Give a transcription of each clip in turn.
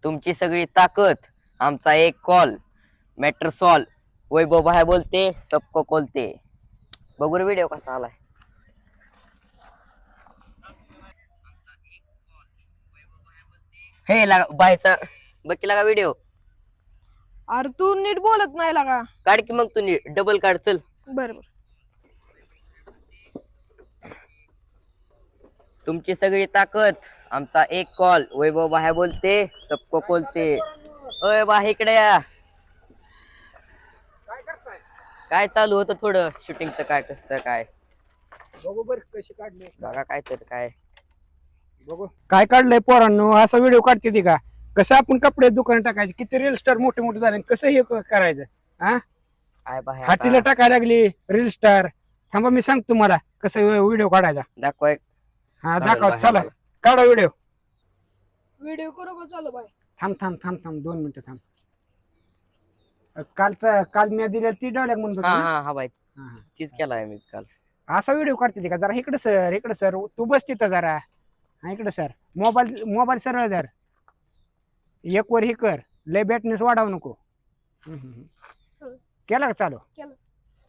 तुमची सगळी ताकद आमचा एक कॉल मॅटर सॉल्व वैभव भाई बोलते सबको कोलते. बघू रे व्हिडिओ कसा आलाय. हे लागा बायचा बघ की लागा व्हिडिओ. अरे तू नीट बोलत नाही लागा. काढ की मग तू डबल काढ चल. बरोबर. तुमची सगळी ताकद आमचा एक कॉल वैभव भाई बोलते सबको कोलते. अय बा इकडे या. काय चालू होतं थोडं शूटिंगचं काय कसं काय बघू बर कशी काढले बघा काय तर काय बघू काय काढलंय पोरांनो. असा व्हिडिओ काढते ती का कसं आपण कपडे दुकान टाकायचे किती रील स्टार मोठे मोठे झाले कसं हे करायचं हा काय बा हातीला टाकायला लागली रील स्टार. थांबा मी सांगतो तुम्हाला कसं व्हिडिओ काढायचा. दाखव एक. हा दाखव चला काढा व्हिडिओ. व्हिडिओ करू का चालू बाय. थांब थांब थांब थांब 2 मिनिटं थांब. काल मी दिल्या ती डायलॉग म्हणतो हा हा हा बाई तीच केलाय मी काल. असा व्हिडिओ काढते ती का जरा इकडे सर तू बस तिथं जरा. हा इकडे सर मोबाईल सरळ धर. एक वर हे कर लय बॅटनेस वाढवू नको. केला का चालू.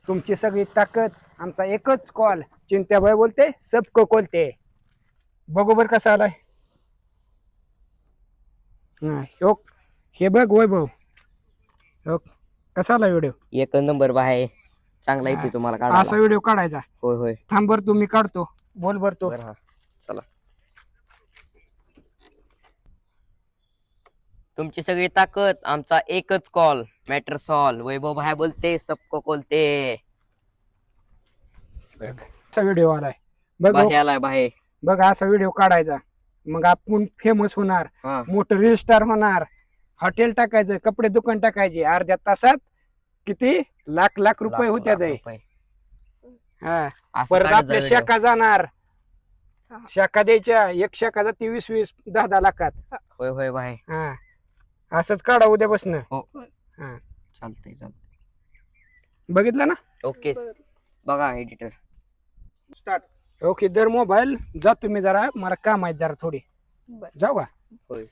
तुमची सगळी ताकद आमचा एकच कॉल चिंत्याबाई बोलते सबको कोलते. बघू बर कसा आलाय. हे बघ वैभव कसा आला व्हिडिओ. एक नंबर बाय चांगला येते तुम्हाला काढायला. असा व्हिडिओ काढायचा. होय होय थांब बर तुम्ही काढतो बोल बर तो. बरं हा चला. तुमची सगळी ताकद आमचा एकच कॉल मॅटर सॉल्व वैभव भाई बोलते सबको कोलते. असा व्हिडिओ आलाय बघ भाई आलाय भाई. बघ असा व्हिडिओ काढायचा मग आपण फेमस होणार. हा मोठं रील स्टार होणार. हॉटेल टाकायचं कपडे दुकान टाकायचे अर्ध्या तासात किती लाख लाख रुपये होत्या रुपये. हा असं परत काढायचा आपल्या व्हिडिओ. शाखा जाणार. हा. शाखा द्यायच्या एक शाखा जाते 20-20 10-10 लाखात. होय होय भाई. हा असंच काढा उद्यापासून. हो हा चालतंय चालतंय. बघितलं ना. ओके बघा एडिटर. स्टार्ट. ओके दर मोबाईल जातो मी जरा मला काम आहे जरा थोडी. जाऊ का. होय.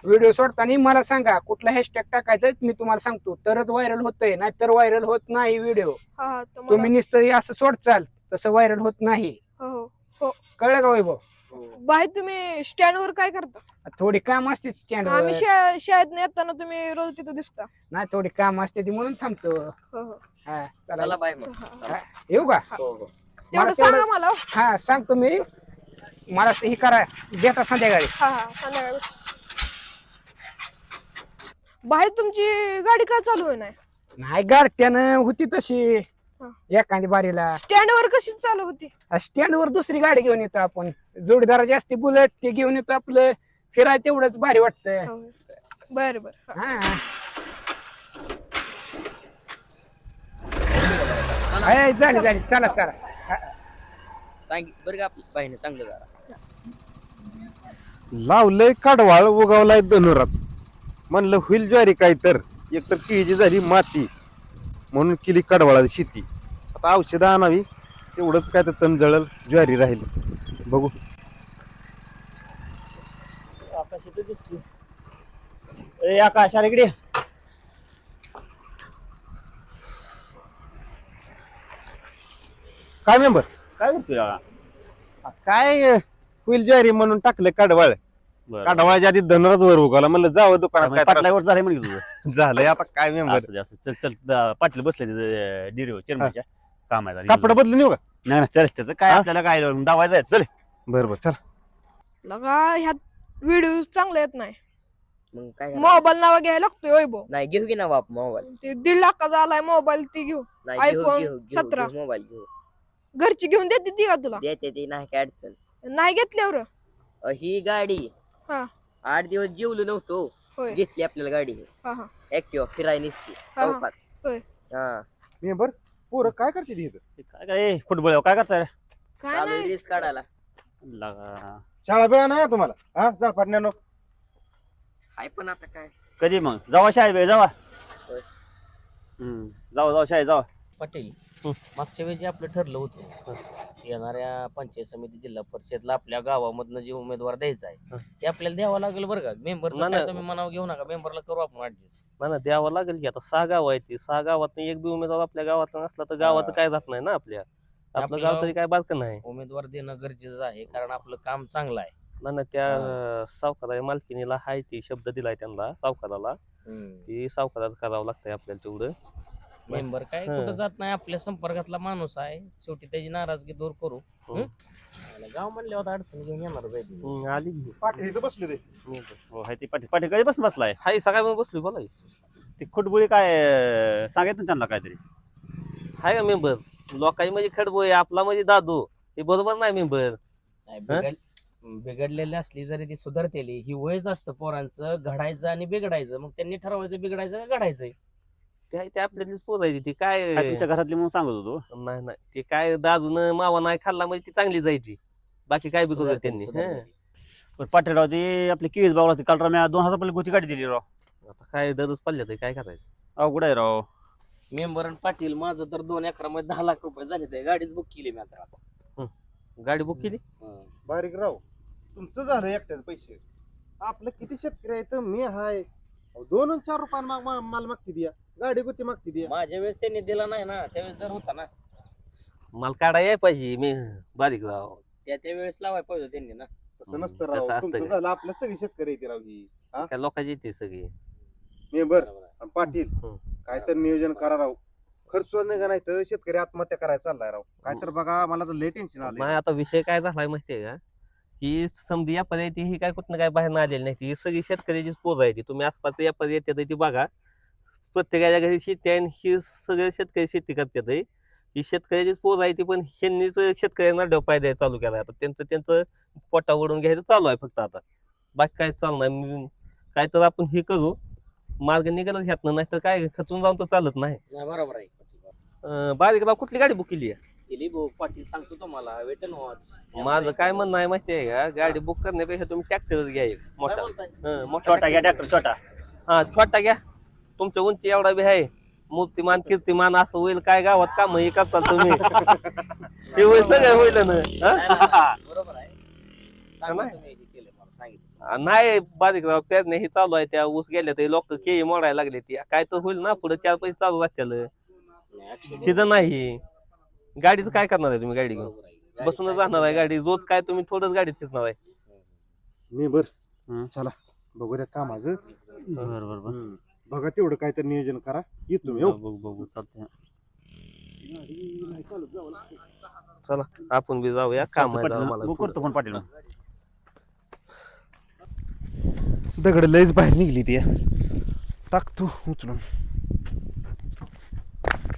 व्हिडिओ सोडताना मला सांगा कुठला हॅशटॅग टाकायचं मी तुम्हाला सांगतो तरच व्हायरल होतंय नाहीतर व्हायरल होत नाही व्हिडिओ. तुम्ही नुसतं असं सोडचाल तसं व्हायरल होत नाही. कळलं का वैभव. बाय तुम्ही स्टँड वर काय करता. थोडी काम असते स्टँड आम्ही शाळेत येताना तुम्ही रोज तिथं दिसता. नाही थोडी काम असते ती म्हणून थांबतो. हा चला चला बाय मग. हा, येऊ का. हो हो तेवढं सांगा मला. हा सांगतो मी मला हे करा देता संध्याकाळी. हा संध्याकाळी. बाहेर तुमची गाडी काय चालू आहे नाही. नाही गारट्यानं होती तशी एखादी बारीला. स्टँड वर कशी चालू होती. स्टँड वर दुसरी गाडी घेऊन येतो आपण जोडीदाराची असते बुलेट ते घेऊन येतो आपलं फिराय तेवढंच भारी वाटतंय. बर बर. हा झाली चला चला. सांग बरं का आपली बाईने चांगलं जरा. लावलंय काढवाळ उगावलाय धनुराच. म्हणलं होईल ज्वारी काय तर एकतर केजी झाली माती म्हणून केली कडवाळाची शेती. आता औषधं आणावी तेवढंच काय तर तण जळल ज्वारी राहील. बघू आकाश अरे इकडे. काय मेंबर काय करतोय काय होईल ज्वारी म्हणून टाकलं कडवाळ. कडवाळच्या आधी धनुराच वर उगावला म्हणलं जावं दुकानात काय त्रास. पाटलावर झालंय म्हणजे तुझं. झालंय आता काय मेंबर. असू दे, असू दे. चल चल पाटील बसले डिरीवर चेअरमनच्या काम आहे. कपडे बदलून येऊ का. नाही चल त्याचं काय हा? आपल्याला काय दावायचं आहे. चल बरोबर चला. लगा ह्यात व्हिडिओ चांगले येत नाही. मग काय करायचं? मोबाईल नावा घ्यायला लागतोय वैभव. नाही घेऊ की ना बाप मोबाईल. ते 1.5 लाखाचा आलाय मोबाईल ती घेऊ. नाही iPhone 17. मोबाईल घेऊ. घरची घेऊन देते ती का तुला. देते ती नाही काय अडचण. नाही घेतल्यावर. ही गाडी हा 8 दिवस जेवलो नव्हतो होय. घेतली आपल्याला गाडी. हा हा ऍक्टिव्हा फिराय निसती हा. चौकात. होय. हा मेंबर पोरं काय करते ती इथं. काय काय फुटबॉल काय करताय काय चालू नाही. रील्स काढायला. लगा. शाळा बिळा नाही तुम्हाला. हा जा पाटण्यानो. आहे पण आता काय कधी मग जावा शाळेत जावा. होय. जावा शाळेत जावा. पटेल मागच्या वेळी जे आपलं ठरलं होतं येणाऱ्या पंचायत समिती जिल्हा परिषदला आपल्या गावामधनं जे उमेदवार द्यायचा आहे ते आपल्याला द्यावं लागेल बरं का. मेंबरचं काय तुम्ही मनावर घेऊ नका, मेंबरला करू आपण ऍडजस्ट. ना द्यावं लागेल की. आता 6 गाव आहेत ती 6 गावात एक बी उमेदवार आपल्या गावातला नसला तर गावात काय जात नाही ना. आपलं गाव तरी काय बारकं नाही उमेदवार देणं गरजेचं आहे कारण आपलं काम चांगलं आहे ना. त्या सावकारा मालकीनीला हाय ती शब्द दिलाय त्यांना सावकाराला ती सावकारात करावं लागतंय आपल्याला तेवढं. मेंबर काय कुठं जात नाही, आपल्या संपर्कातला माणूस आहे, शेवटी त्याची नाराजगी दूर करू. गाव म्हणल्यावर अडचण घेऊन येणार जाईल. आली की. पाटील इथं बसले ते हो हाय ती पाटील पाटील कधी बसून बसलाय हाय सकाळी बसलोय बोला की. ती खुटबुळी काय सांगायचं त्यांना काहीतरी. हाय का मेंबर लोकांची म्हणजे खडबोय आपला म्हणजे दादू हे बरोबर नाही मेंबर. बिघडलेली असली जरी ती सुधारतेली ही वयच असतं पोरांचं घडायचं आणि बिघडायचं. मग त्यांनी ठरवायचं बिघडायचं का घडायचंय. ते आपल्यातलीच पोरायची ती काय तुमच्या घरातली म्हणून सांगत होतो. नाही ते काय दादून मावा नाही खाल्ला म्हणजे ती चांगली जायची. बाकी काय बी करू त्यांनी. पण पाटीलराव ती आपली केस बाबा काल राव 2000 रुपये गोती गाडी दिली राव. आता काय दररोज पडल्या तर काय करायचं. अवघड आहे राव. मेंबर आणि पाटील माझं तर 2 एकरामध्ये 10 लाख रुपये झाले. ते गाडीच बुक केली मी आता. गाडी बुक केली. बारीक राव तुमचं झालं एकट्याच पैसे. आपलं किती शेतकरी आहेत मी हाय 2 आणि 4 रुपये माल मागती द्या गाडी गोती मागती द्या. माझ्या वेळेस त्यांनी दिला नाही ना, त्यावेळेस जर होता ना मला काढा याय पाहिजे मी बारीक राव. त्यावेळेस लावाय पाहिजे त्यांनी ना. तसं नसतं तसं राव असतं तुमचं का? झालं आपल्या सगळी शेतकरी येते राव ही काय लोकांची येते सगळी. मेंबर आणि पाटील हं. काय तर नियोजन करा राव. खर्च नाही नाही तर शेतकरी आत्महत्या करायला चाललाय राव. काय तर बघा मला तर लय टेन्शन नाही आलंय. आता विषय काय झालाय माहितीये का ही समधी व्यापारी आहे ती ही काय कुठं काय बाहेर आलेली नाही ती सगळी शेतकऱ्याचीच पोर आहे ती. तुम्ही आसपास व्यापारी येते ती बघा प्रत्येकाच्या घरी शेती आहे आणि ही सगळे शेतकरी शेती करतात. ही शेतकऱ्याचीच पोर आहे ती पण ह्यांनीच शेतकऱ्यांना डोपाय द्यायला चालू केलाय. आता त्यांचं पोटा ओढून घ्यायचं चालू आहे फक्त. आता बाकी काय चालू नाही. काय तर आपण हे करू मार्ग निघालच ह्यातनं नाही तर काय खचून जाऊन तर चालत नाही. बरोबर आहे. बारीक राव कुठली गाडी बुक केली आहे. केली भाऊ पाटील सांगतो तुम्हाला वेट अँड वॉच. माझं काय म्हणणं आहे माहिती आहे का गाडी बुक करण्यापेक्षा तुम्ही ट्रॅक्टरच घ्या एक मोठा. मोठा छोटा घ्या ट्रॅक्टर छोटा. हा छोटा घ्या. तुमच्या उंची एवढा बी आहे मूर्तिमान कीर्तिमान असं होईल काय गावात काम हे करताल तुम्ही. हे होईल सगळं होईल ना. बरोबर आहे. चांगलं तुम्ही हे केलं मला सांगितलं. नाही बारीक राव पेरणे हे चालू आहे त्या ऊस गेल्या तर लोक केळी मोडायला लागले ती काय तर होईल ना पुढे 4 पैसे चालू राहत्याल. सीझन नाही गाडीचं काय करणार आहे तुम्ही. गाडी घेऊन बसूनच राहणार आहे गाडी रोज काय तुम्ही थोडंच गाडीत फिरणार आहे. मेंबर चला बघू द्या कामाचं. बरोबर बघा तेवढं काय तर नियोजन करा येतो मी. बघू चालतंय. चला आपण बी जाऊया काम आहे जरा मला. करतो पण पाटील दगड लयच बाहेर निघली ती टाकतो उचलून.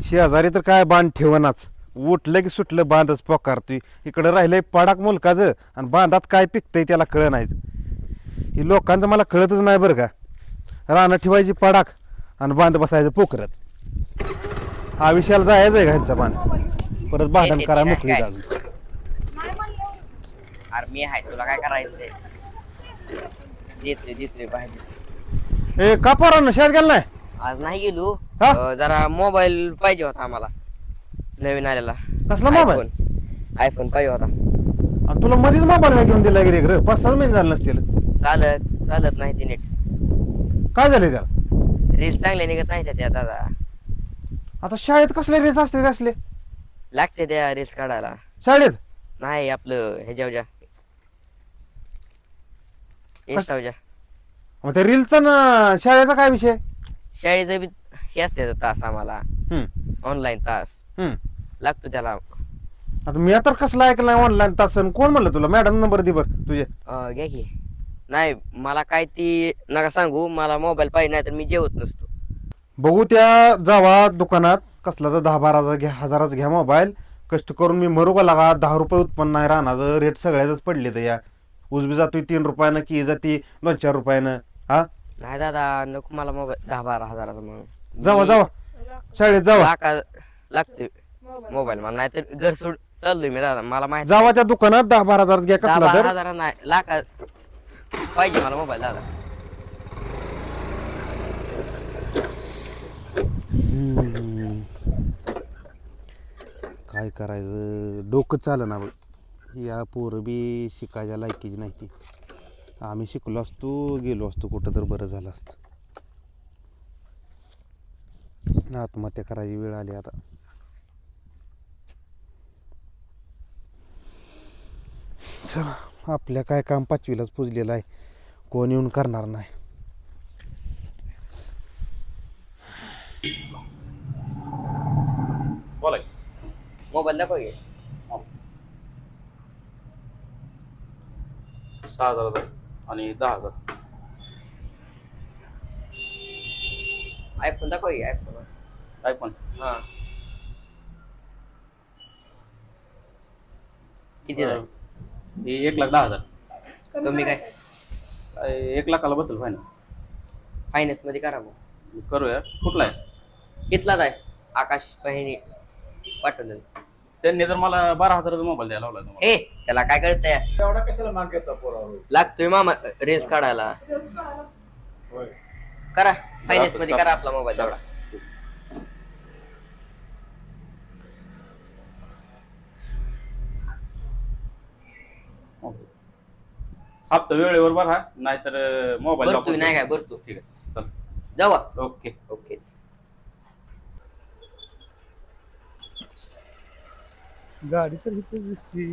शेजारी तर काय बांध ठेवनाच उठलं की सुटलं बांधच पोकारतोय. इकडं राहिलंय पडाक मुलकाचं आणि बांधात काय पिकतंय त्याला कळ नाहीच. ही लोकांचं मला कळतच नाही बरं का. रानं ठेवायची पडाक आणि बांध बसायचं पोखरत. हा विषयाला जायचं आहे का ह्यांचा बांध परत भांडण करा मोकळी अजून. अरे मी आहे तुला काय करायचंय. देतोय बाहेर. ए का पोरांनो शाळेत गेला नाही. आज नाही गेलो. हा? जरा मोबाईल पाहिजे होता आम्हाला नवीन आलेला. कसला मोबाईल. आयफोन पाहिजे होता. आणि तुला मध्येच मोबाईल घेऊन दिला गिरे 5-6 महिने झाले नसतील. चालत नाही ती नीट. काय झाले त्याला. रील्स चांगले निघत नाही त्या दादा. आता शाळेत कसले रेस असते असले. लागते त्या रील्स काढायला. शाळेत नाही आपलं ह्याच्या इंस्टावच्या. मग त्या रीलचा ना शाळेचा काय विषय. शाळेचं बी हे असते तास आम्हाला ऑनलाईन तास लागतो त्याला. आता मी तर कसला ऐकला ऑनलाईन तास. कोण म्हणलं तुला. मॅडम नंबर दे बरं तुझे. घ्या की. नाही मला काय ती नका सांगू. मला मोबाईल पाहिजे नाही तर मी जेवत नसतो. बघू त्या जावा दुकानात कसला तर 10-12 घ्या 1000च घ्या मोबाईल. कष्ट करून मी मरू का लागा. 10 रुपये उत्पन्न नाही राहणार. रेट सगळ्याच पडले तर या उजबी जातोय 3 रुपयानं की जाती 2-4 रुपयानं. हा नाही दादा नको मला मोबाईल 10-12 हजाराचा. मग जावा शाळेत जावा. लागतोय मोबाईल मला. नाही तर घर सोड चाललोय मी दादा. मला माहिती जावा त्या दुकानात 10-12 हजार घ्या कसला 10-12 तर. हजार नाही लाख पाहिजे मला मोबाईल दादा. करायचं डोकं चालं ना बघ. या पोरं बी शिकायच्या लायकीची नाही ती. आम्ही शिकलो असतो गेलो असतो कुठं तर बरं झालं असतं. आत्महत्या करायची वेळ आली आता. चला आपल्या काय काम 5वीलाच पुजलेलं आहे, कोण येऊन करणार नाही. बोला मोबाईल दाखव की. 6,000 आणि 10,000. आयफोन दाखव की. आयफोन आयफोन हा किती झालं? हे 1,10,000. कमी काय? 1 लाखाला बसेल फायनल. फायनान्स मध्ये करा मग. करूया. कुठला आहे? घेतलाच आहे आकाश बहिणी पाठवलं. त्यांनी तर मला 12,000चा मोबाईल द्यायला लावला तुम्हाला. ए त्याला काय कळतंय? एवढा कशाला माग घेता पोरावर? लागतोय मामा रेस काढायला. करा फायनान्स मध्ये करा आपला मोबाईल तेवढा. हप्ता वेळेवर भरा, नाहीतर मोबाईल भरतोय नाही काय भरतो. ठीक आहे चल. जाऊ ओके. ओकेच. गाडी तर इथे दिसती.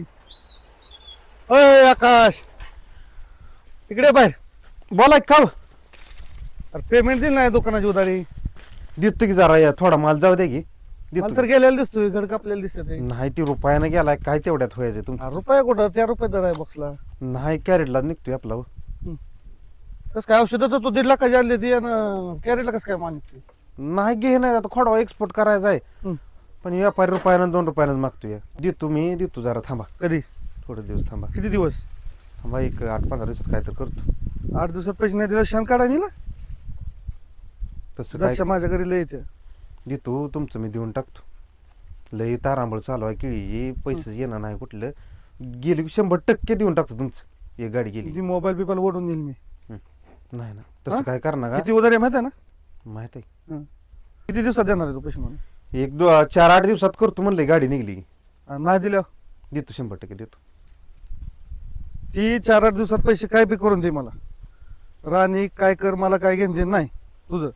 अय आकाश, इकडे बाहेर बोला की. का अरे पेमेंट दिली नाही दुकानाची उधारी. देतो की जरा, या थोडा माल जाऊ दे की. मला देतो तर गेलेला दिसतोय, घड कापलेला दिसत नाही. ती रुपयानं गेलाय काय तेवढ्यात व्हायचं तुमचं. रुपया कुठं? त्या रुपये दर आहे बॉक्सला. नाही कॅरेटला निघतोय आपला. कस काय औषधं तर तू 1.5 लाखाची आणली ती, आणि कॅरेटला कसं काय मागितली? नाही घे नाही आता खोडवा एक्सपोर्ट करायचा आहे. हं. पण व्यापारी रुपयानं 2 रुपयानं मागतोय. देतो मी देतो, जरा थांबा कधी? थोडे दिवस थांबा. किती दिवस? थांबा एक 8-15 दिवसात काय तर करतो. 8 दिवसात पैसे नाही दिले शान काढा ना. तसं काय जसं माझ्या घरी लय येते. देतो तुमचं मी देऊन टाकतो. लई तारांबळ चालू आहे केळीची, पैसे येणार नाही कुठलं. गेली की 100% देऊन टाकतो तुमचं. एक गाडी गेली ती मोबाईल बिबाईल ओढून येईल मी. नाही ना तसं हा? काय करणार का? किती उधारी आहे माहिती आहे ना? माहित आहे. किती दिवसात देणार आहे तू पैसे मला? 4-8 दिवसात करतो म्हणले. गाडी निघली की आणि नाही दिल्यावर देतो, 100% देतो. ती 4-8 दिवसात पैसे काय बी करून दे मला. राणी काय कर, मला काय घेऊन दे नाही तुझं.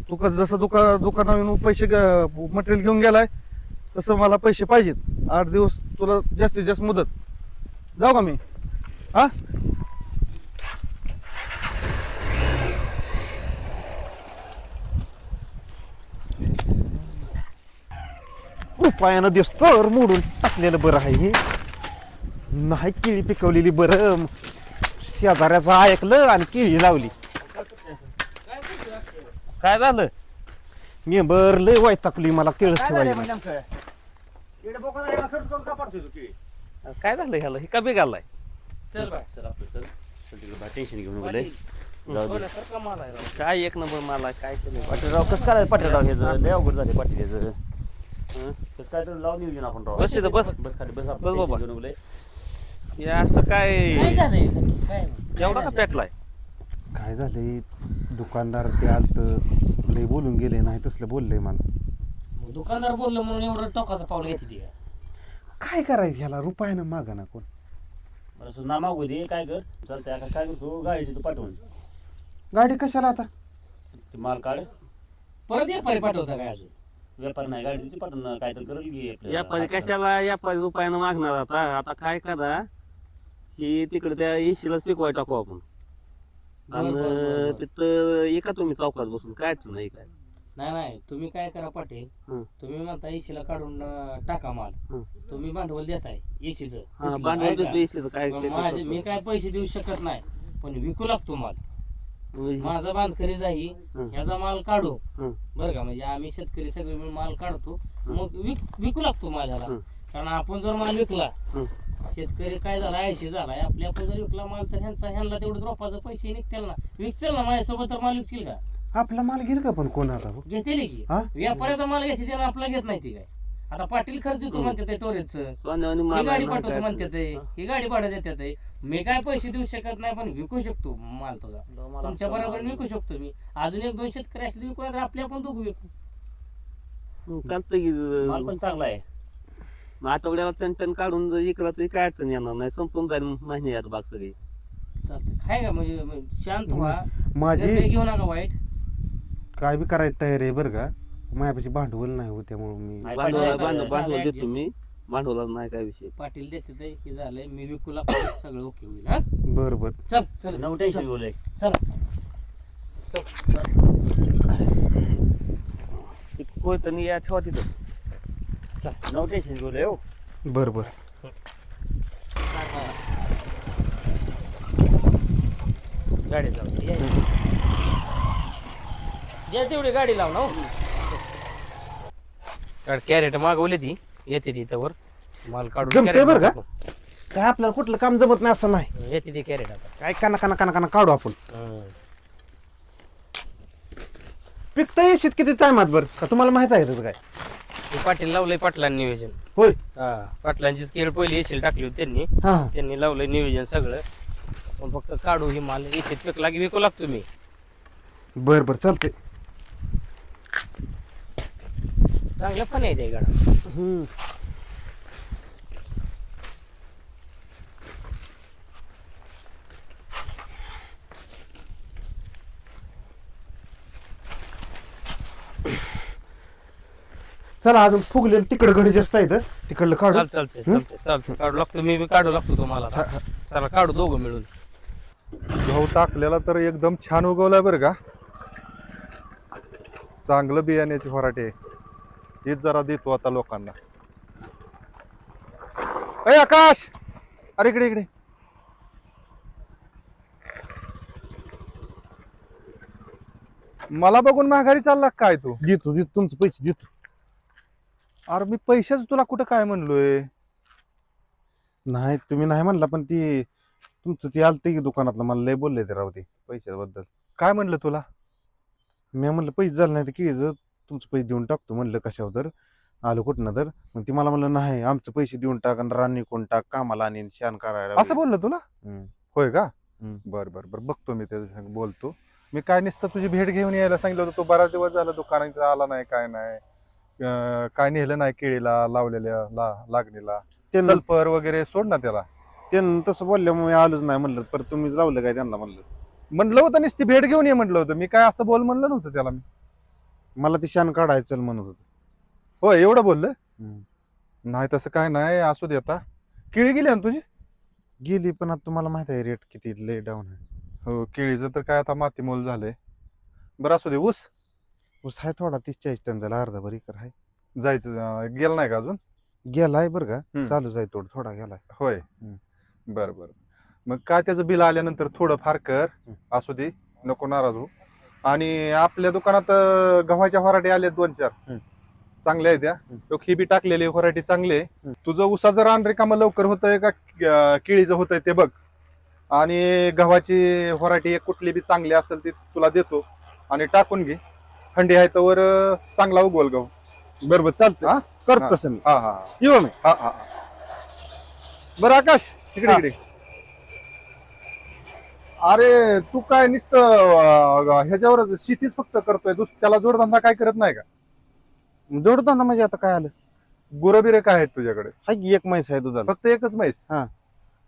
तू कसं जसं दुकानावर पैसे मटेरियल घेऊन गेलाय तसं मला पैसे पाहिजेत. 8 दिवस तुला जास्तीत जास्त मुदत. जाऊ का मी? हा रुपयानं दिसतो तर मोडून टाकलेलं बरं आहे हे. नाही केळी पिकवलेली बरं. शेजाऱ्याचं ऐकलं आणि केळी लावली. काय झालं? मी बर लय वैतागली, मला केळच ठेवायची नाही. काय झालं ह्याला? हे का बिघाडलाय? चल बाय. सर आपलं सर तिकडे टेन्शन घेऊन गेले. जाऊ दे. सोन्यासारखा माल आहे राव. काय एक नंबर मला काय केलं? पाटीलराव कसं काय पाटीलराव ह्याचं लय अवघड झाले पाटील ह्याचं. कसं काय तर लावून येऊ आपण राव. बस इथं बस. बस खाली बस. बस आपण बाबा. घेऊन गेले. हे असं काय काय झालंय नक्की? काय मग? एवढा का पेटलाय? काय झालंय, दुकानदार ते आलत लय बोलून गेले. नाही तसलं बोललंय मला. मग दुकानदार बोललो म्हणून एवढं टोकाचं पाऊल घेते ती का? काय करायचं ह्याला? रुपयानं मागा ना कोण. बरं असं ना मागू दे. काय कर चालतंय आकाश, काय करतो गाडीची तू पाठवून गाडी कशाला आता? ते माल काढ. परत व्यापारी पाठवता काय अजून? व्यापार नाही गाडी ती पाठवून काय तर करेल की आपल्याला. व्यापारी कशाला? व्यापारी रुपयानं मागणार आता. आता काय करा, ही तिकडे त्या एशीलाच पिकवाय टाकू आपण. बरं, बरं, आणि बरं. तिथं एका तुम्ही चौकात बसून काय अडचण नाही काय. नाही तुम्ही काय करा पाटील. हं. तुम्ही म्हणता एसीला काढून टाका माल. हं. तुम्ही भांडवल देताय एसीचं. हा भांडवल देतो एसीचं काय ते माझे करतो. मी काय पैसे देऊ शकत नाही, पण विकू लागतो माल. म्हणजे माझा बांधकरी जाई हं. ह्याचा माल काढू. हं. बरं का? म्हणजे आम्ही शेतकरी सगळे मिळून माल काढतो, मग विकू लागतो माझ्याला. हं. कारण आपण जर माल विकला, हं. शेतकरी काय झाला 80 झालाय, आपण जर विकला माल तर ह्यांना तेवढं रोपाचं पैसे निघतील ना. विकतील ना माझ्यासोबत, तर माल विकतील का? आपला माल घेईल का पण कोण आता? घेतील की. हा? व्यापाऱ्याचा माल घेते आणि आपला घेत नाही ती काय. आता पाटील खर्च देतो म्हणते ते टोरेजचं, सोन्यावानी ही माल गाडी आहे, पाठवतो काय म्हणते अडचण. ते, ही गाडी भाडं देते. मी काय पैसे देऊ शकत नाही, पण विकू शकतो माल तुझा. तुमच्या बरोबर विकू शकतो मी. अजून 1-2 शेतकरी असले विकू, नाही तर आपले आपण दोघं विकू. चालतंय की माल पण चांगला आहे. मग आठवड्याला टन काढून जर इकडं तरी काय अडचण येणार नाही, संपून जाईल महिन्यात बाग सगळी. चालतंय काय का म्हणजे शांत व्हा, माझी निर्णय घेऊ नका वाईट. काय बी करायची तयारी आहे बरं का, माझ्यापाशी भांडवल नाही हो, त्यामुळे मी भांडवल देतो मी, भांडवलाला नाही काय विषय. पाटील देते ते की झालंय, मी विकू लागतो, सगळं ओके होईल. हा बरं बरं. चल चल नो टेन्शन बोले. कोयतनी या ठेवा तिथं. नो टेन्शन बोले हो. बरं बरं. गाडी जाऊ तेवढी गाडी लाव ना. कॅरेट मागवली ती, येते ती त्यावर माल काढून जमतंय carrot बरं का? मागवतो. काय आपल्याला कुठलं काम जमत नाही असं नाही, येते ती कॅरेट आता. काय काना काढू आपण. हं. पिकता शेत किती टायमात बरं का, तुम्हाला माहित आहे त्याचं काय? ते पाटील लावलंय पाटलांनी नियोजन. होय. हा पाटलांची स्केल पहिली येशील टाकली होती त्यांनी, हा त्यांनी लावलंय नियोजन सगळं. पण फक्त काढू ही माल येशीत पिकला की विकू लागतो मी. बरं बरं चालतंय. चांगल्या पण आहे ते गाडा. चला अजून फुगलेलं तिकडं घडी जास्त आहे तर तिकडलं काढू. चालतंय काढू लागतो मी बी काढू लागतो तुम्हाला. चला काढू दोघं मिळून. गहू टाकलेला तर एकदम छान उगवलाय बरं का, चांगलं बियाण्याची व्हरायटी हेच जरा देतो आता लोकांना. अय आकाश, अरे इकडे इकडे. मला बघून माघारी चालला काय तू? देतो तुमचे पैसे देतो. अरे मी पैशाच तुला कुठं काय म्हणलोय? नाही तुम्ही नाही म्हणला, पण ती तुमचं ते आलते की दुकानातलं, मला लय बोलले ते राव ते पैशाबद्दल. काय म्हणलं तुला? मी म्हणलं पैसे झालं नाही तर केळीचं तुमचं पैसे देऊन टाकतो म्हणलं, कशावर तर आलं कुठनं तर. मग ती मला म्हणलं नाही आमचं पैसे देऊन टाक आणि रान निघून टाक, कामाला आणि शान करायला. असं बोललं तुला? हम्म. होय का? हम्म. बर बर बर, बघतो मी त्याच्या संग बोलतो. मी काय नुसतं तुझी भेट घेऊन यायला सांगितलं होतं, तो बराच दिवस झाला दुकानात आला नाही, काय नाही. काय नेलं नाही केळीला लावलेल्या लागणीला. सल्फर वगैरे सोड ना त्याला. त्यानं तसं बोलल्यामुळे आलोच नाही म्हणलं, पर तुम्हीच लावलं काय त्यांना म्हणलं. म्हणलं होतं नुसती भेट घेऊन ये म्हणलं होतं मी, काय असं बोल म्हणलं नव्हतं त्याला मी. मला ती शान काढायचं म्हणत होतं. होय एवढं बोललं? हम्म. नाही तसं काय नाही, असू दे आता. केळी गेली ना तुझी? गेली, पण आता तुम्हाला माहित आहे रेट किती लय डाऊन आहे. हो केळीचं तर काय आता मातीमोल झालंय. बरं असू दे. ऊस ऊस आहे थोडा 30-40 टन झाला, अर्धा भर एकर आहे. जायचं गेलं नाही का अजून? गेलाय बरं का, हम्म. चालू जाय थोडा गेलाय. होय. बर बर. मग काय त्याचं बिल आल्यानंतर थोडं फार कर, असू दे, नको नाराज हो. आणि आपल्या दुकानात गव्हाच्या व्हरायटी आल्या 2-4 चांगल्या आहेत त्या. लोक ही बी टाकलेली व्हरायटी चांगली आहे. तुझं ऊसाचं रान रिकामं लवकर होतंय का केळीचं होतंय ते बघ. आणि गव्हाची व्हरायटी एक कुठली बी चांगली असेल ती तुला देतो आणि टाकून घे. थंडी आहे तर चांगला उगवल गहू. बरोबर चालतंय, हा? करतो तसं मी. हा हा येऊ मी. हा हा. बरं आकाश इकडे इकडे. अरे तू काय नुसतं ह्याच्यावरच शेतीच फक्त करतोय, त्याला जोडधंदा काय करत नाही का? जोडधंदा म्हणजे आता काय आलं, गुरबिरे काय आहेत तुझ्याकडे? हाय की एक म्हैस आहे दुधाला. फक्त एकच म्हैस? हा.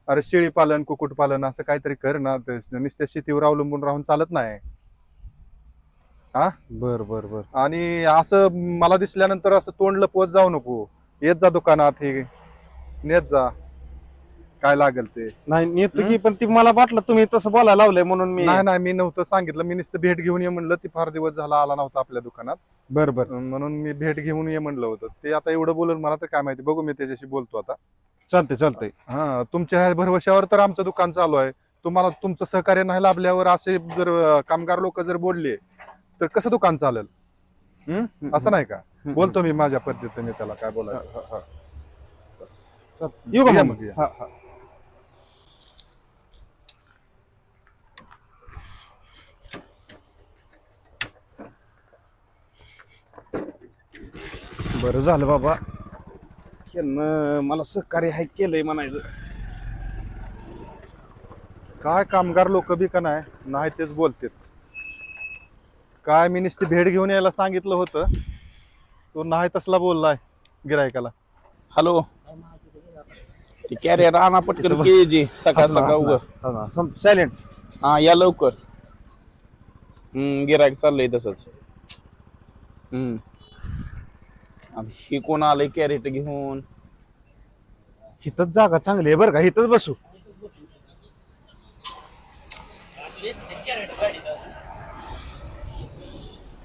अरे शेळी पालन, कुक्कुट पालन असं काहीतरी कर ना, नुसत्या शेतीवर अवलंबून राहून चालत नाही. हा बर बर बर. आणि असं मला दिसल्यानंतर असं तोंड लपवत जाऊ नको. येत जा दुकानात, हे नेत जा काय लागेल ते. नाही नेतो की, पण ती मला वाटलं तुम्ही तसं बोलायला लावलंय म्हणून मी. नाही नाही मी नव्हतं सांगितलं, मी नुसतं भेट घेऊन ये म्हणलं. ती फार दिवस झाला आला नव्हता आपल्या दुकानात. बर बर म्हणून मी भेट घेऊन ये म्हणलं होतं. ते आता एवढं बोलून मला तर काय माहिती, बघू मी त्याच्याशी बोलतो आता. चालतंय. हा तुमच्या ह्या भरवशावर तर आमचं दुकान चालू आहे. तुम्हाला तुमचं सहकार्य नाही लाभल्यावर असे जर कामगार लोक जर बोलले तर कसं दुकान चालेल? असं नाही का? बोलतो मी माझ्या पद्धतीने त्याला काय बोलायचं. येऊ का या मग? मग या. हा हा. बरं झालं बाबा, यांनं मला सहकार्य हाय केलंय म्हणायचं. काय कामगार लोक बी का नाही तेच बोलतेत. काय मी नुसती भेट घेऊन यायला सांगितलं होतं, तो नाही तसला बोललाय गिरायकाला. हॅलो, ती कॅरियर आणा पटकन केजी सकाळ सकाळ उग सायलेंट. हा या लवकर. गिरायक चाललंय तसंच. ही कोण आलंय कॅरेट घेऊन. इथंच जागा चांगली आहे बरं का, इथंच बसू.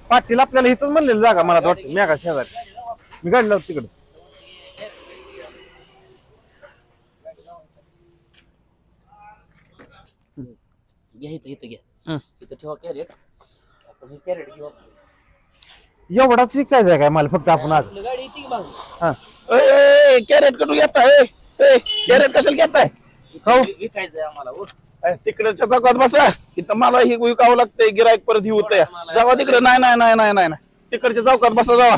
पाटील आपल्याला इथंच म्हणलेलं जागा, मला तर वाटतं मेघा शेजारी. मी गाडी लावतो तिकडे. घ्या इथं घ्या. इथं ठेवा कॅरेट. आपण हे कॅरेट घेऊ. एवढाच विकायचं आहे काय मला फक्त आपण आज? आपली गाडी येते की बाहेर? हा. कॅरेट कडून घेताय. कॅरेट कशाला घेताय. विकायचंय आम्हाला हो. तिकडच्या चौकात बसा. इथं मला ही विकावं लागतंय. गिरायक परत ही होतंय. जावा तिकडे. नाही नाही नाही नाही नाही तिकडच्या चौकात बसा जावा.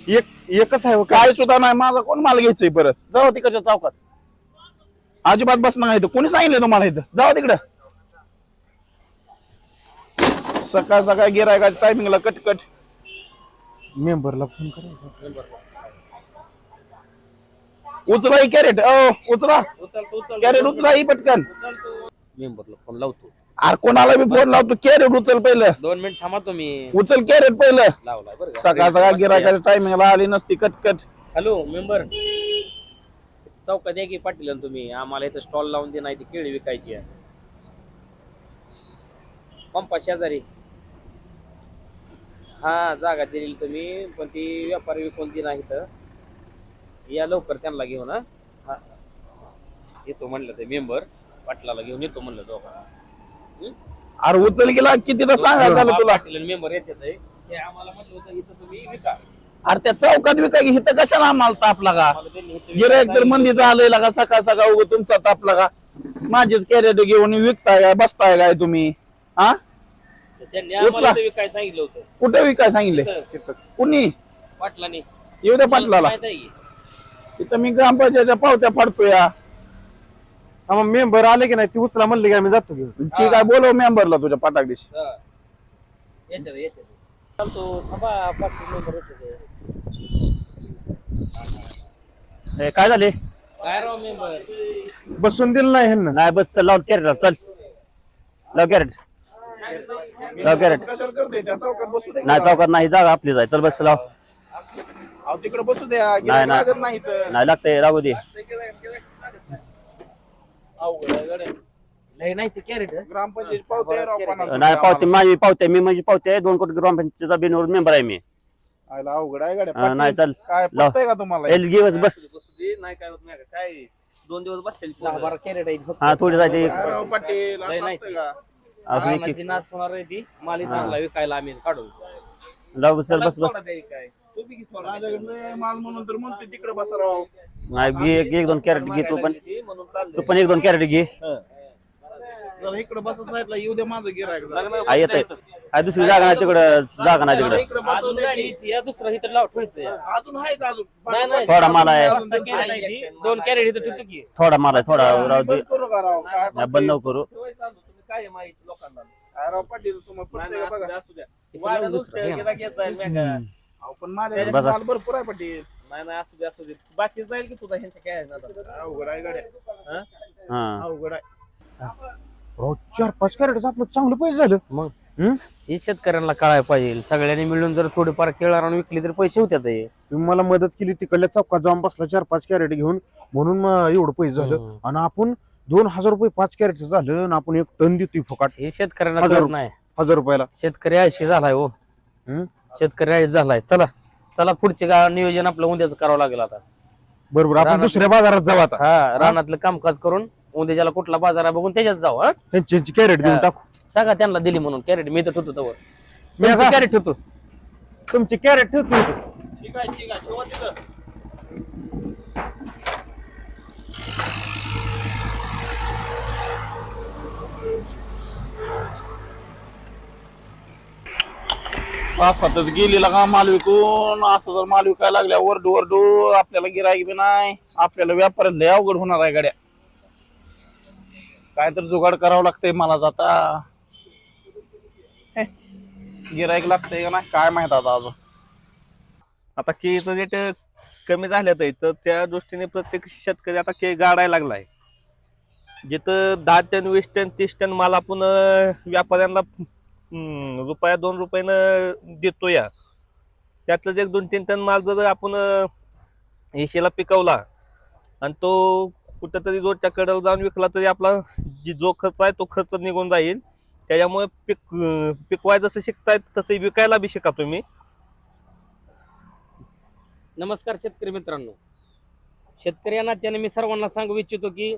एकच आहे हो काय? काय सुद्धा नाही. माझा कोण माल घ्यायचंय परत. जावा तिकडच्या चौकात. अजिबात बसणार नाही इथं. कोणी सांगितलं तुम्हाला इथं? जावा तिकडं. सकाळ सकाळ गिरायकाच्या टायमिंगला कटकट. मेंबरला फोन करायचा. उचला ही कॅरेट. उचला कॅरेट. उचला ही पटकन. मेंबरला फोन लावतो. अरे कोणाला बी फोन लावतो. कॅरेट उचल पहिलं. 2 मिनिट थांबा तुम्ही. उचल कॅरेट पहिलं. लावलाय बरं का. सकाळ सकाळ गिरायकाच्या टायमिंगला आली नसती कटकट. हॅलो मेंबर, चौकात या की पाटील आणि तुम्ही. आम्हाला इथं स्टॉल लावून दे, नाही ती केळी विकायची आहे. पंपा शेजारी. हा जागा दिली तुम्ही, पण ती व्यापारी विकून ती नाही तर. या लवकर त्यांना घेऊन. हा येतो म्हणलं ते मेंबर. पाटलाला घेऊन येतो म्हणलं दोघांना. अरे उचल गेला किती तर सांगा झालं तुला. मेंबर येते ते आम्हाला म्हणलं होतं इथं तुम्ही विका. अरे त्या चौकात विकाय इथं कशाला आम्हाला तापला का. गिरायक तर मंदीचा आलंय लागा. सकाळ सकाळ उग तुमचा तापला का. माझीच कॅरेट घेऊन विकताय काय बसताय काय तुम्ही. हा त्यांनी आम्हाला इथं विकाय सांगितलं होतं. कुठे विकाय सांगितले. कुणी पाटलाने. येऊ द्या पाटलाला. इथं मी ग्रामपंचायतच्या पावत्या फाडतोय. मग मेंबर आले की नाही ती उचला म्हणले की आम्ही जातो घेऊन. ठीक आहे बोलव मेंबरला तुझ्या पाटाक दिशी. काय झाले. काय राव मेंबर. बसून दिलं नाही ह्यांना. नाही बस चल लाव कॅरेट. चल लाव कॅरेट. लाव कॅरेट. नाही चौकात नाही, जागा आपलीच आहे. चल बस लाव. तिकडे बसू द्या. नाही लागत नाही इथं. नाही लागतंय लागू दे. नाही ते कॅरेट. ग्रामपंचायत पावत्या राव 50 नाही पावते माझी पावते. मी म्हणजे पावते 2 कोटी ग्रामपंचायतीचा बिनवर मेंबर आहे मी. आयला अवघड आहे गाड्या. नाही चल काय लाव. पटतंय का तुम्हाला. एलगी बस. नाही काय होत नाही काय 2 दिवस बसतील. 10-12 कॅरेट आहेत फक्त. हा थोडी जायचे. काय राव पाटील असं नाही. असतं का. असं एक रानाची नास होणार आहे ती. माल चांगला विकायला आम्ही काढू. लाव. चल बस. माझ्याकडे माल म्हणून तर म्हणते तिकडे बसा राव. नाही घे 1-2 कॅरेट घे तू पण. तू पण 1-2 कॅरेट घे. जरा इकडे बसा साईडला येऊ दे माझं गिरायक. येत आहे. दुसरी जागा नाही तिकडं. जागा नाही तिकडं. इकडे बसू दे. गाडी येते, या दुसरा इथं लाव ठेवायचंय. अजून आहे का अजून. नाही थोडा माल आहे. 2 कॅरेट इथं ठेवतो की. थोडा माल आहे. थोडा राहू दे. बंद करू का राव. काय नाही, बंद नको करू. काय माहिती लोकांना. काय राव पाटील तुम्हाला पटतंय का बघा. इथं लाव दुसरं. अहो, पण माझ्याकडे बसा. माल भरपूर आहे पाटील. नाही असू दे बाकी जाईल की तुझा ह्यांच्या काय आहे ना. अवघड आहे गाड्या. हा अवघड आहे. 4-5 कॅरेट आपलं चांगलं पैसे झालं. मग हे शेतकऱ्यांना कळायला पाहिजे. सगळ्यांनी मिळून जर थोडेफार केळार आणून विकली तर पैसे होत्यात. तुम्ही मला मदत केली तिकडल्या चौकात जाऊन बसला 4-5 कॅरेट घेऊन, म्हणून मग एवढं पैसे झालं. आणि आपण 2000 रुपये 5 कॅरेट झालं आणि आपण 1 टन देतोय फुकाट हे शेतकऱ्यांना 1000 कळत नाही. 1000 रुपयाला. शेतकरी आळशी झालाय हो. शेतकरी आळशी झालाय. चला पुढचे नियोजन आपलं उद्याच करावं लागेल आता. बरोबर. आपण दुसऱ्या बाजारात जाऊ आता. हा रानातलं कामकाज करून उद्याच्याला कुठला बाजार आहे बघून त्याच्यात जाऊ. ह्यांची कॅरेट देऊन टाकू. सांगा त्यांना दिली म्हणून कॅरेट. मी तर ठेवतो तवर कॅरेट ठेवतो. तुमची कॅरेट ठेवतो. ठीक आहे ठेवा तिथं. असाच गेलेला का माल विकून. असं जर माल विकायला लागल्या वरडू आपल्याला गिराईक बी नाही. आपल्याला व्यापारात लय अवघड होणार आहे गाड्या. काय तर जुगाड करावं लागतंय मला जाता. गिराईक लागतंय का नाही काय माहित आता अजून. आता केळीचं रेट कमी झाल्यात आहे, तर त्या दृष्टीने प्रत्येक शेतकरी आता गाडायला लागलाय. जिथं 10 टन 20 टन 30 टन माल आपण व्यापाऱ्यांना रुपया 2 रुपयानं देतो या, त्यातलंच 1-2-3 टन माल जर आपण एशीला पिकवला आणि तो कुठंतरी रोडच्या कडेला जाऊन विकला तरी आपला जो खर्च आहे तो खर्च निघून जाईल. त्याच्यामुळे पिकवाय जसं शिकतायत तसं विकायला बी शिका तुम्ही. नमस्कार शेतकरी मित्रांनो, शेतकरी या नात्याने मी सर्वांना सांगू इच्छितो की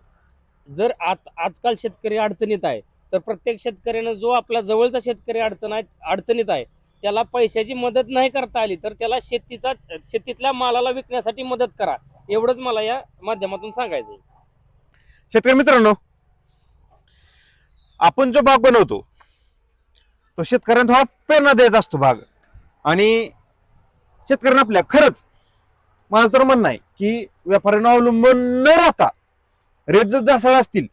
जर आजकाल शेतकरी अडचणीत आहे तर प्रत्येक शेतकऱ्यानं जो आपला जवळचा शेतकरी अडचणीत आहे त्याला पैशाची मदत नाही करता आली तर त्याला शेतीतल्या मालाला विकण्यासाठी मदत करा, एवढंच मला या माध्यमातून सांगायचं. शेतकरी मित्रांनो, आपण जो बाग बनवतो तो शेतकऱ्यांना थोडा प्रेरणा द्यायचा असतो बाग. आणि शेतकऱ्यांना आपल्या खरंच माझं तर म्हणणं आहे की व्यापाऱ्यांना अवलंबून न राहता रेट जर जास्त असतील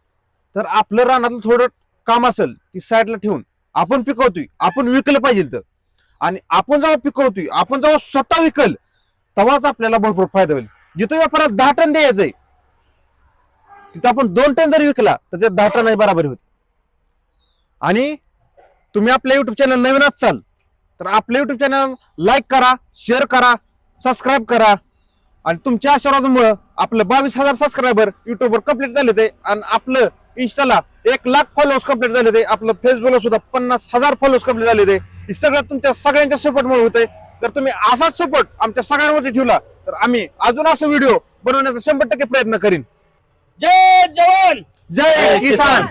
तर आपलं रानातलं थोडं काम असेल ती साईडला ठेवून आपण पिकवतोय, आपण विकलं पाहिजे. तर आणि आपण जेव्हा पिकवतोय, आपण जेव्हा स्वतः विकल तेव्हाच आपल्याला भरपूर फायदा होईल. जिथं व्यापाराला 10 टन द्यायचंय तिथं आपण 2 टन जरी विकला तर ते 10 टन बराबर होते. आणि तुम्ही आपल्या युट्यूब चॅनल नवीन असाल तर आपल्या युट्यूब चॅनल लाईक करा, शेअर करा, सबस्क्राईब करा. आणि तुमच्या आशीर्वादामुळे आपलं 22,000 सबस्क्रायबर युट्यूबवर कंप्लीट झाले ते, आणि आपलं इंस्टाला 1 लाख फॉलोअर्स कंप्लीट झाले ते, आपलं फेसबुकला सुद्धा 50,000 फॉलोअर्स कंप्लीट झाले ते. हे सगळं तुमच्या सगळ्यांच्या सपोर्टमुळे होतंय. तर तुम्ही असाच सपोर्ट आमच्या सगळ्यांवरती ठेवला तर आम्ही अजून असं व्हिडिओ बनवण्याचा 100% प्रयत्न करीन. जय जवान जय किसान.